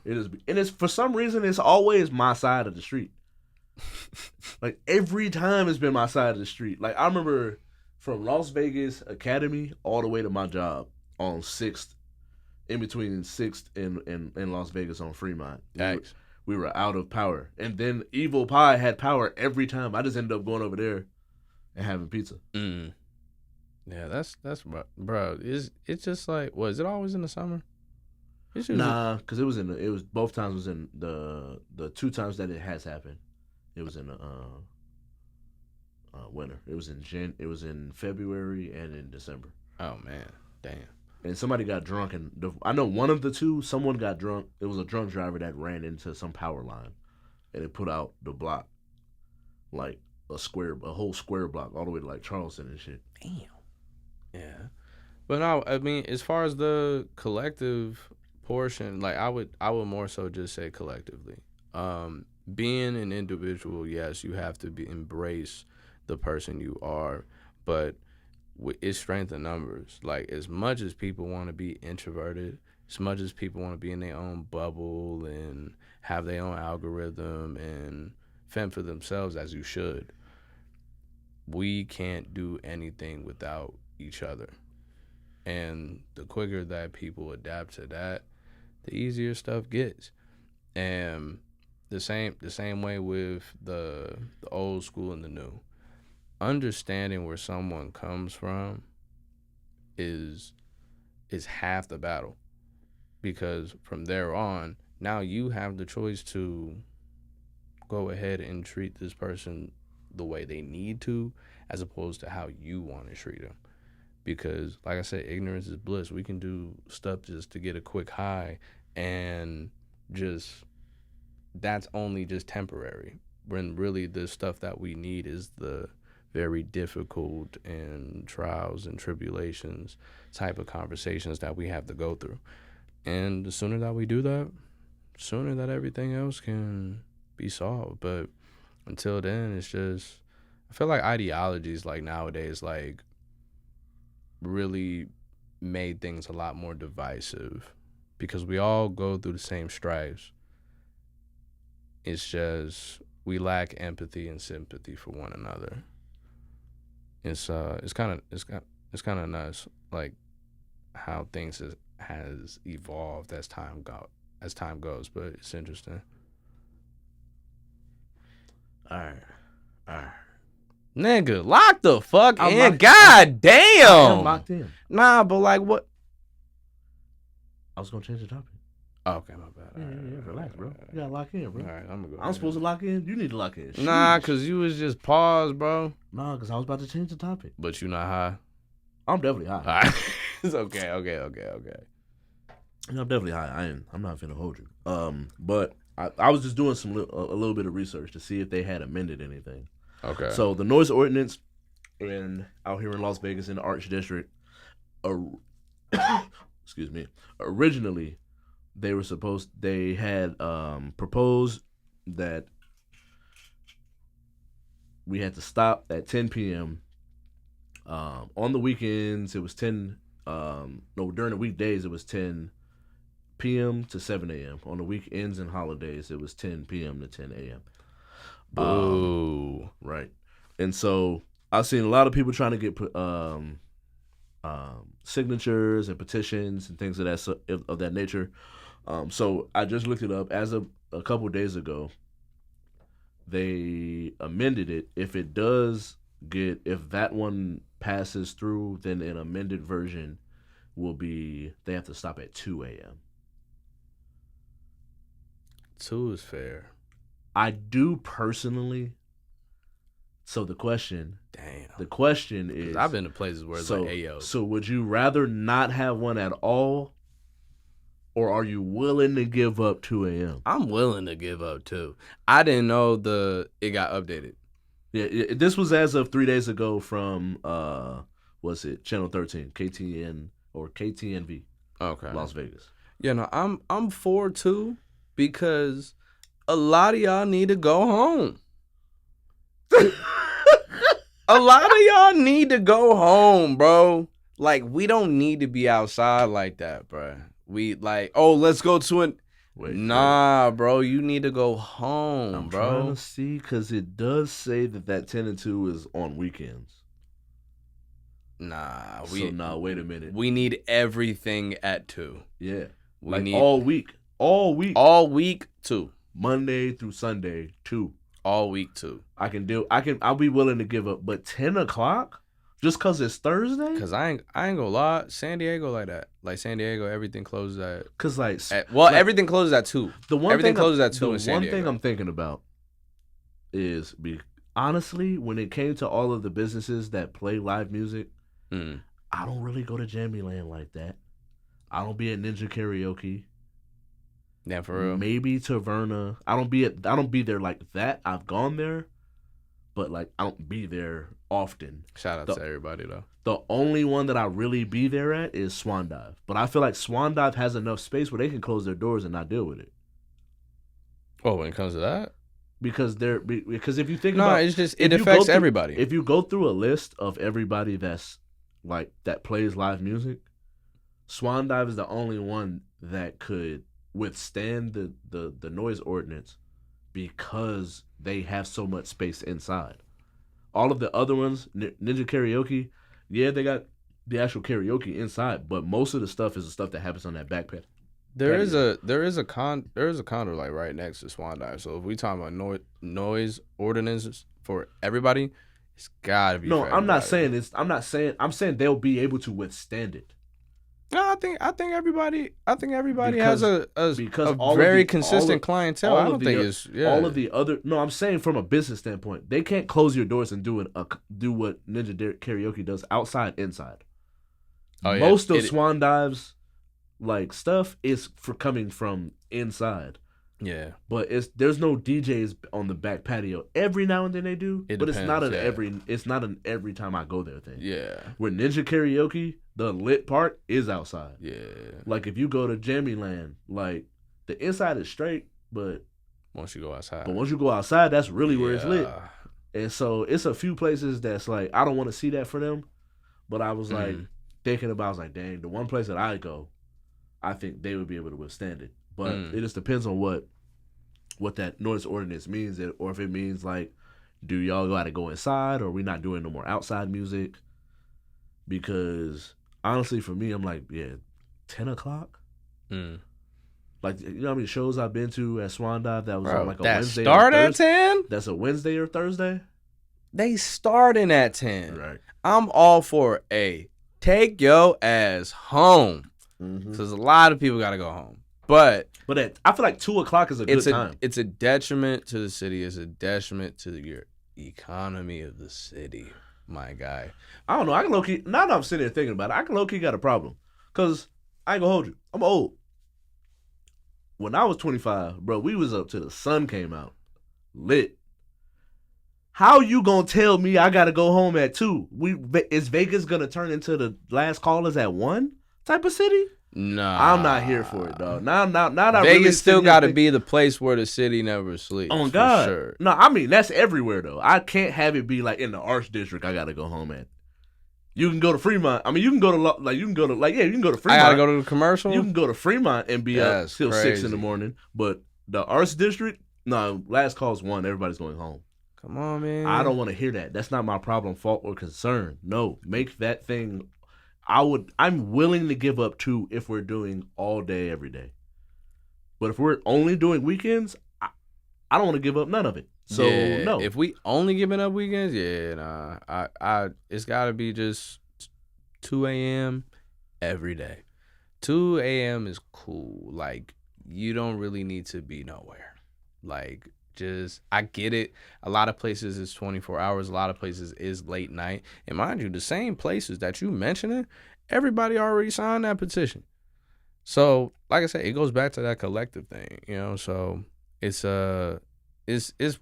It is, and it's, for some reason, it's always my side of the street. Like, every time it's been my side of the street. Like, I remember from Las Vegas Academy all the way to my job on 6th. In between 6th and Las Vegas on Fremont. We were out of power. And then Evil Pie had power every time. I just ended up going over there and having pizza. Mm. Yeah, that's bro. It's just like, is it always in the summer? Nah, because it was both times was in the 2 times that it has happened. It was in the winter. It was in February and in December. Oh man, damn. And somebody got drunk, and I know one of the 2, someone got drunk. It was a drunk driver that ran into some power line, and it put out the block, like a whole square block, all the way to like Charleston and shit. Damn. Yeah, but no, I mean, as far as the collective portion, like I would more so just say collectively, being an individual, yes, you have to embrace the person you are, but it's strength in numbers. Like, as much as people want to be introverted, as much as people want to be in their own bubble and have their own algorithm and fend for themselves, as you should, we can't do anything without each other. And the quicker that people adapt to that, the easier stuff gets. And the same way with the old school and the new. Understanding where someone comes from is half the battle, because from there on, now you have the choice to go ahead and treat this person the way they need to, as opposed to how you want to treat them. Because, like I said, ignorance is bliss. We can do stuff just to get a quick high, and just that's only just temporary. When really the stuff that we need is the very difficult and trials and tribulations type of conversations that we have to go through. And the sooner that we do that, sooner that everything else can be solved. But until then, it's just, I feel like ideologies like nowadays, like, really made things a lot more divisive, because we all go through the same stripes. It's just we lack empathy and sympathy for one another. It's kind of nuts, like, how things has evolved as time goes, but it's interesting. All right. Nigga, lock the fuck I'm in. locked- God damn. I'm locked in. Nah, but like what? I was gonna change the topic. Oh, okay, my bad. Yeah, relax, bro. You gotta lock in, bro. All right, I'm gonna go. I'm supposed to lock in. You need to lock in. Nah, Sheesh. cause you was just paused, bro. Nah, because I was about to change the topic. But you not high. I'm definitely high. All right. It's okay. I'm definitely high. I'm not finna hold you. But I was just doing a little bit of research to see if they had amended anything. Okay. So the noise ordinance out here in Las Vegas in the Arts District, excuse me, originally they had proposed that we had to stop at 10 p.m. On the weekends it was 10. During the weekdays it was 10 p.m. to 7 a.m. On the weekends and holidays it was 10 p.m. to 10 a.m. Boo. Right. And so I've seen a lot of people trying to get signatures and petitions and things of that nature. So I just looked it up. As of a couple days ago, they amended it. If that one passes through, then an amended version will be they have to stop at 2 a.m. 2 is fair. I do personally. So the question is, I've been to places where it's like, ayo. So would you rather not have one at all, or are you willing to give up 2 a.m.? I'm willing to give up 2. I didn't know it got updated. Yeah, this was as of 3 days ago from what's it? Channel 13, KTN or KTNV. Okay. Las Vegas. Yeah, no, I'm for 2 because a lot of y'all need to go home. A lot of y'all need to go home, bro. Like, we don't need to be outside like that, bro. We like, let's go to an... Nah, bro, you need to go home, I'm bro. trying to see, because it does say that 10 and 2 is on weekends. Nah, wait a minute. We need everything at 2. Yeah. We need all week. All week 2. Monday through Sunday, 2. All week 2. I'll be willing to give up, but 10 o'clock? Just cause it's Thursday? Cause I ain't gonna lie, San Diego like that. Like San Diego, everything closes at. Cause everything closes at 2. Everything closes at 2 in San Diego. The one thing I'm thinking about is honestly, when it came to all of the businesses that play live music, I don't really go to Jammy Land like that. I don't be at Ninja Karaoke. Yeah, for real. Maybe Taverna. I don't be there like that. I've gone there, but like I don't be there often. Shout out to everybody though. The only one that I really be there at is Swan Dive. But I feel like Swan Dive has enough space where they can close their doors and not deal with it. Oh, when it comes to that? because if you think No, about it's just if it you go affects through- everybody. If you go through a list of everybody that's like that plays live music, Swan Dive is the only one that could withstand the noise ordinance because they have so much space inside. All of the other ones, Ninja Karaoke, yeah, they got the actual karaoke inside, but most of the stuff is the stuff that happens on that backpack. There is a condo like right next to Swan Dive. So if we talk about noise ordinances for everybody, it's gotta be. No, for I'm not everybody. saying I'm saying they'll be able to withstand it. No, I think everybody Because- has a because a all of very the- consistent all of- clientele. all I of don't the think o- it's all of the other. No, I'm saying from a business standpoint, they can't close your doors and do what Ninja Karaoke does outside, inside. Oh, yeah. Most of Swan Dive's like stuff is for coming from inside. Yeah, But there's no DJs on the back patio. Every now and then they do, It but it's not depends, it's not an every time I go there thing. yeah, Where Ninja Karaoke, the lit part is outside. yeah. Like if you go to Jammy Land, like the inside is straight, but Once you go outside, once you go outside, that's really where it's lit. Yeah. And so it's a few places that's like I don't want to see that for them, but I was like thinking about, I was like, dang, the one place that I go, I think they would be able to withstand it. But it just depends on what that noise ordinance means, or if it means like, do y'all gotta go inside, or we not doing no more outside music? Because honestly, for me, I'm like, yeah, 10 o'clock. Like, you know how many shows I've been to at Swan Dive that was on like a that Wednesday start or at Thursday? 10. That's a Wednesday or Thursday. They starting at 10. Right. I'm all for take your ass home. Mm-hmm. Because a lot of people gotta go home. But I feel like 2 o'clock is a good time. It's a detriment to the city. It's a detriment to your economy of the city, my guy. I don't know. I can low key. Now that I'm sitting there thinking about it, I can low key got a problem. Cause I ain't gonna hold you. I'm old. When I was 25, bro, we was up till the sun came out, lit. How you gonna tell me I gotta go home at 2? Is Vegas gonna turn into the last callers at 1 type of city? Nah, I'm not here for it, dog. Now, Vegas really still got to be the place where the city never sleeps. Oh God, for sure. No, I mean that's everywhere though. I can't have it be like in the Arts District. I gotta go home at. You can go to Fremont. I mean, you can go to you can go to Fremont. I gotta go to the commercial. You can go to Fremont and be up till 6 in the morning. But the Arts District, no. Last call's 1. Everybody's going home. Come on, man. I don't want to hear that. That's not my problem, fault, or concern. No, make that thing. I'm willing to give up 2 if we're doing all day, every day. But if we're only doing weekends, I don't want to give up none of it. So yeah, no. If we only giving up weekends, yeah, nah. It's gotta be just 2 a.m. every day. 2 a.m. is cool. Like, you don't really need to be nowhere. Like, I get it. A lot of places is 24 hours. A lot of places is late night. And mind you, the same places that you mentioning, everybody already signed that petition. So, like I said, it goes back to that collective thing, you know. So it's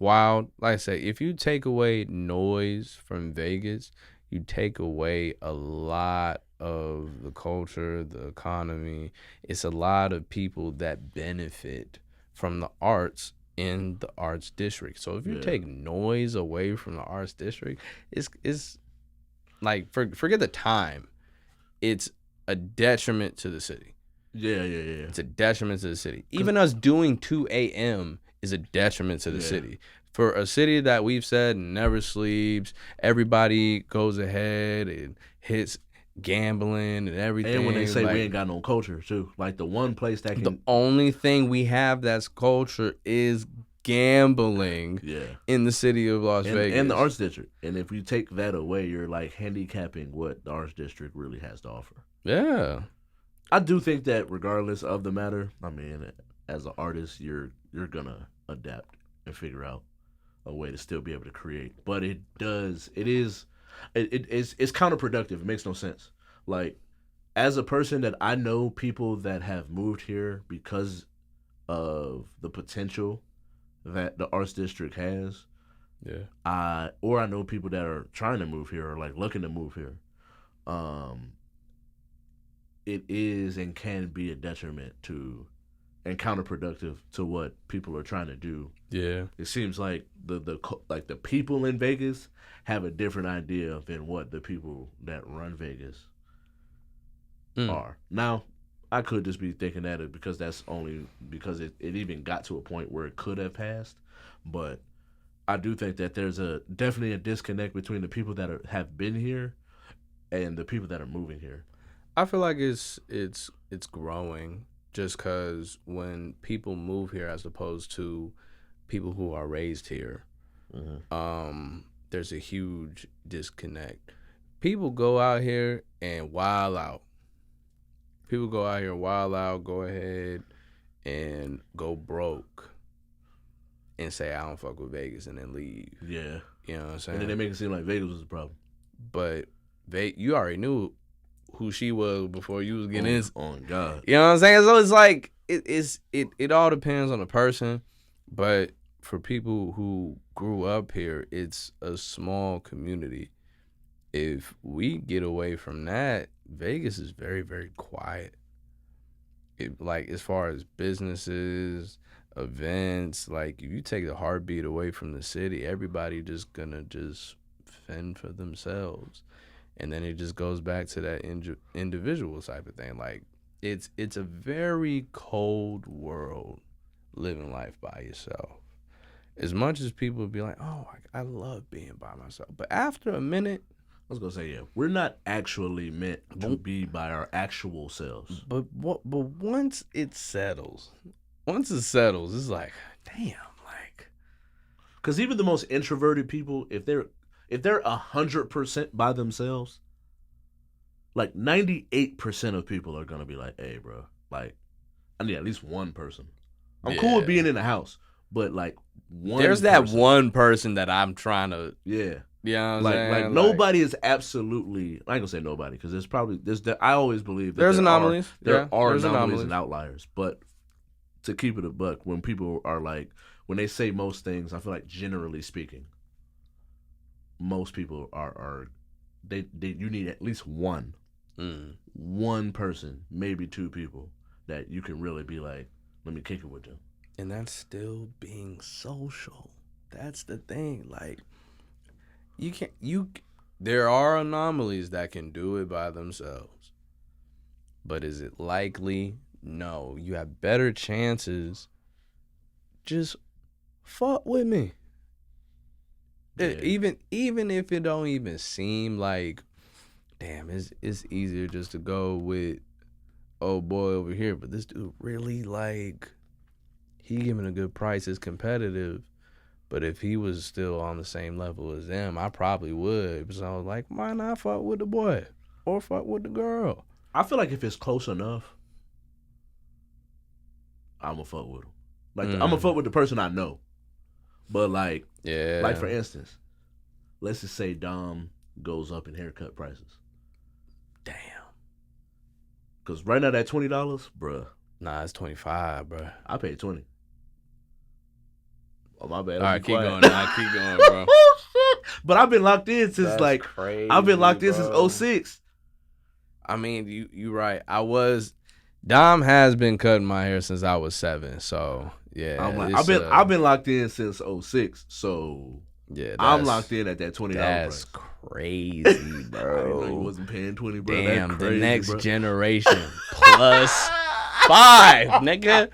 wild. Like I said, if you take away noise from Vegas, you take away a lot of the culture, the economy. It's a lot of people that benefit from the arts in the arts district. So if you take noise away from the arts district, it's like, forget the time. It's a detriment to the city. Yeah. It's a detriment to the city. Even us doing 2 a.m. is a detriment to the city. For a city that we've said never sleeps, everybody goes ahead and hits gambling and everything. And when they say we ain't got no culture too, like the one place that can, the only thing we have that's culture is gambling. In the city of Las Vegas and the arts district. And if you take that away, you're like handicapping what the arts district really has to offer. Yeah, I do think that regardless of the matter, I mean, as an artist, you're gonna adapt and figure out a way to still be able to create. But it's counterproductive. It makes no sense. Like, as a person that I know people that have moved here because of the potential that the arts district has. Yeah. I know people that are trying to move here or like looking to move here. It is and can be a detriment to and counterproductive to what people are trying to do. Yeah. It seems like the people in Vegas have a different idea than what the people that run Vegas are. Now, I could just be thinking that because that's only because it even got to a point where it could have passed, but I do think that there's definitely a disconnect between the people that have been here and the people that are moving here. I feel like it's growing just because when people move here as opposed to people who are raised here, there's a huge disconnect. People go out here and wild out. People go out here and wild out, go ahead and go broke and say, I don't fuck with Vegas, and then leave. Yeah. You know what I'm saying? And then they make it seem like Vegas was the problem. But you already knew who she was before you was getting in. Oh, God. You know what I'm saying? So it's like, it all depends on the person. But for people who grew up here, it's a small community. If we get away from that, Vegas is very, very quiet. Like, as far as businesses, events, like, if you take the heartbeat away from the city, everybody just gonna just fend for themselves. And then it just goes back to that individual type of thing. Like, it's a very cold world living life by yourself. As much as people be like, oh, I love being by myself. But after a minute, I was gonna say, yeah, we're not actually meant to be by our actual selves. But once it settles, it's like, damn, like, because even the most introverted people, if they're 100% by themselves, like 98% of people are gonna be like, hey, bro, like, I need at least one person. I'm cool with being in the house, but like there's that one person that I'm trying to, yeah. Yeah, you know like nobody is absolutely. I ain't gonna say nobody because I always believe that there's anomalies. There are anomalies and outliers. But to keep it a buck, when people are like, when they say most things, I feel like generally speaking, most people are you need at least one person, maybe two people that you can really be like, let me kick it with them. And that's still being social. That's the thing, like. There are anomalies that can do it by themselves. But is it likely? No. You have better chances. Just fuck with me. Yeah. Even if it don't even seem like, damn, it's easier just to go with old boy over here. But this dude really, like, he giving a good price, is competitive. But if he was still on the same level as them, I probably would. So I was like, why not fuck with the boy or fuck with the girl? I feel like if it's close enough, I'm going to fuck with him. Like, I'm going to fuck with the person I know. But, like, like for instance, let's just say Dom goes up in haircut prices. Damn. Because right now that $20, bruh. Nah, it's $25, bruh. I paid $20. Oh, my bad. All right, keep going. Keep going, bro. But I've been locked in since crazy, I've been locked in since 06. I mean, you right. Dom has been cutting my hair since I was 7. So yeah, I've been locked in since 06. So yeah, I'm locked in at that $20 that's price. Crazy, bro. I didn't know you wasn't paying $20, bro. Damn, that's crazy, the next bro. generation plus 5, nigga.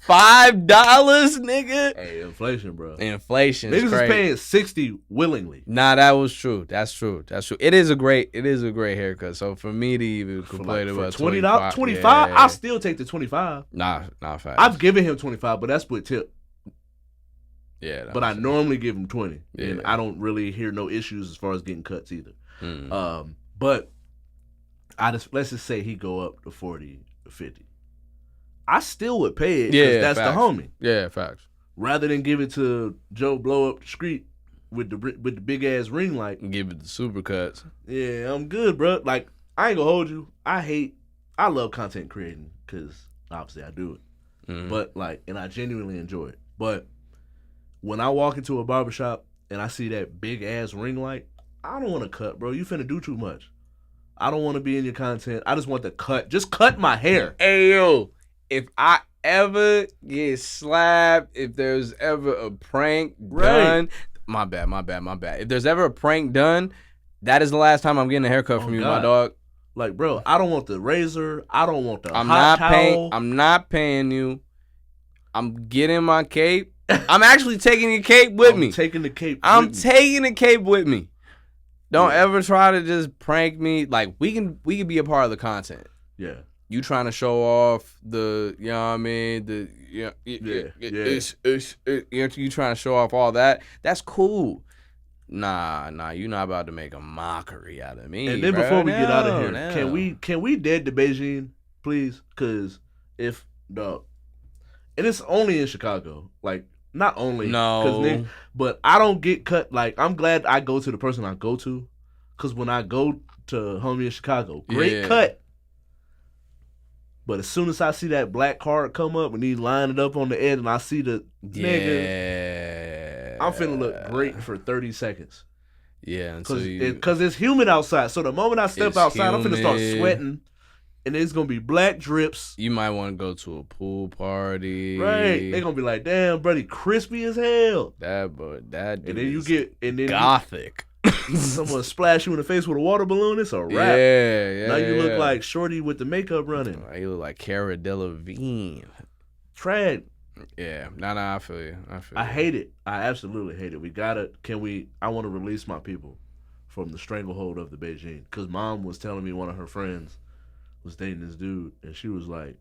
$5, nigga. Hey, inflation, bro. Inflation. Niggas is paying $60 willingly. Nah, that was true. That's true. It is a great haircut. So for me to even complain about $20, $25, I still take the $25. Nah, facts. I've given him $25, but that's with tip. Yeah, but I normally give him $20, and Yeah. I don't really hear no issues as far as getting cuts either. But let's just say he go up to 40 or 50. I still would pay it because that's facts. the homie. Yeah, facts. Rather than give it to Joe Blow up the street with the big ass ring light. Give it the supercuts. Yeah, I'm good, bro. Like, I ain't gonna hold you. I love content creating because obviously I do it. But like, and I genuinely enjoy it. But when I walk into a barbershop and I see that big ass ring light, I don't want to cut, bro. You finna do too much. I don't want to be in your content. I just want the cut. Just cut my hair. Hey, yo. If I ever get slapped, if there's ever a prank done, my bad. If there's ever a prank done, that is the last time I'm getting a haircut from you, my dog. Like, bro, I don't want the razor. I don't want the hot towel. I'm not paying you. I'm getting my cape. I'm actually taking your cape with me. Taking the cape. Taking the cape with me. Don't ever try to just prank me. Like, we can be a part of the content. Yeah. You trying to show off the, you know what I mean? You trying to show off all that. That's cool. Nah, you're not about to make a mockery out of me. And then before we get out of here, can we dead to Beijing, please? Because and it's only in Chicago. Like, not only. No. But I don't get cut. Like, I'm glad I go to the person I go to. Because when I go to homie in Chicago, great cut. But as soon as I see that black card come up and he line it up on the edge and I see the nigga, I'm finna look great for 30 seconds. Yeah. Because it's humid outside. So the moment I step outside, I'm finna start sweating. And it's going to be black drips. You might want to go to a pool party. Right. They're going to be like, damn, buddy, crispy as hell. That and then you get, and then gothic. Someone splash you in the face with a water balloon, it's a wrap. Yeah. Now you look like Shorty with the makeup running. You look like Cara Delevingne. Trad. Yeah. Nah, I feel you. I hate it. I absolutely hate it. I want to release my people from the stranglehold of the Beijing. Because mom was telling me one of her friends was dating this dude, and she was like,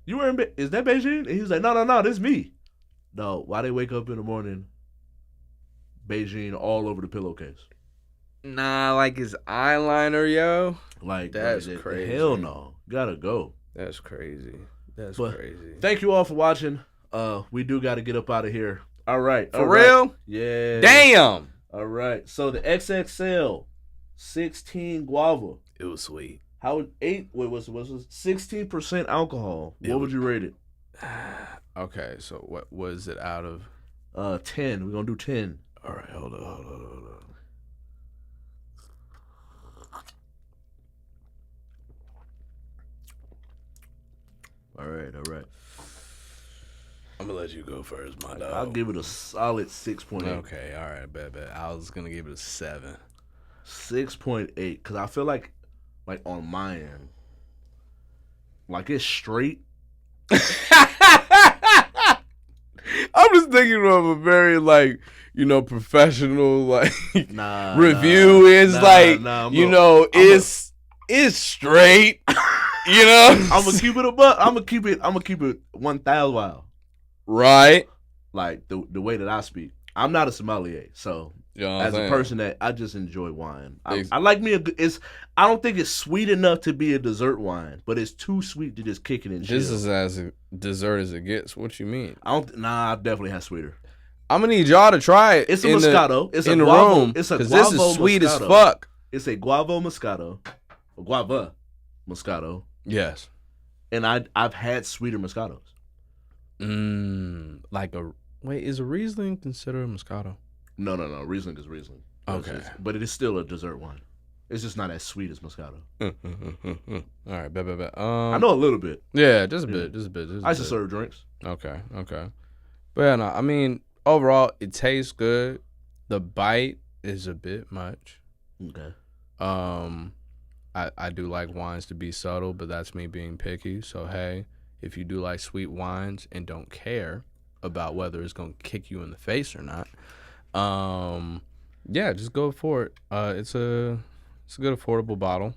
"You were is that Beijing?" And he was like, "No, this me." No, why they wake up in the morning, Beijing all over the pillowcase? Nah, like his eyeliner, yo. Like, that's crazy. Hell no, gotta go. That's crazy. Crazy. Thank you all for watching. We do got to get up out of here. All right, for real? Yeah. Damn. All right, so the XXL 16 guava. It was sweet. How 16% alcohol? What would you rate it? Okay, so what was it out of? 10. We're gonna do 10. All right, hold on. All right. I'm gonna let you go first, my dog. I'll give it a solid 6.8. Okay, all right, bet. I was gonna give it a 7. 6.8, because I feel like on my end, like it's straight. I'm just thinking of a very professional review. It's straight. You know, I'm gonna keep it a buck. I'm gonna keep it 1,000 wild. Right. Like the way that I speak, I'm not a sommelier, so. As a person that I just enjoy wine, I like me I don't think it's sweet enough to be a dessert wine, but it's too sweet to just kick it and chill. This is as a dessert as it gets. What you mean? I definitely have sweeter. I'm gonna need y'all to try it. It's a Moscato. It's in a the guavo. room. It's a because guavo this is sweet Moscato. as fuck. It's a guava Moscato, Yes. And I've had sweeter Moscatos. Is a Riesling considered a Moscato? No. Riesling is Riesling. Okay. But it is still a dessert wine. It's just not as sweet as Moscato. All right, bet. I know a little bit. Yeah, just a bit. I used to serve drinks. Okay. But yeah, no, I mean, overall, it tastes good. The bite is a bit much. Okay. I do like wines to be subtle, but that's me being picky. So, hey, if you do like sweet wines and don't care about whether it's going to kick you in the face or not, yeah, just go for it. It's a good affordable bottle.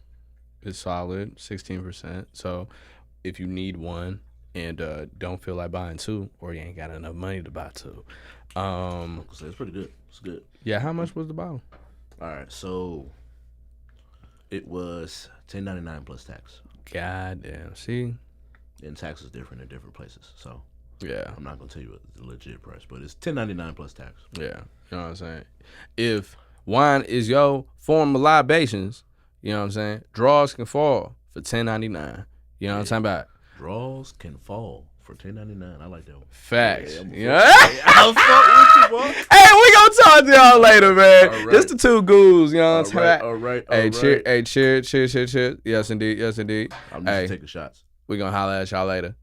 It's solid, 16%. So if you need one and don't feel like buying two, or you ain't got enough money to buy two, it's pretty good. It's good. Yeah, how much was the bottle? All right, so it was $10.99 plus tax. God damn. See? And tax is different in different places, so. Yeah. I'm not going to tell you the legit price, but it's $10.99 plus tax. Yeah. You know what I'm saying? If wine is your form of libations, you know what I'm saying? Draws can fall for $10.99. You know what I'm talking about? Draws can fall for $10.99. I like that one. Facts. Yeah. I'll fuck with you, boy. Hey, we gonna talk to y'all later, man. Right. This the two Goobs, you know what I'm talking about? All right. Hey, cheers. Yes, indeed. I'm just taking shots. We gonna holler at y'all later.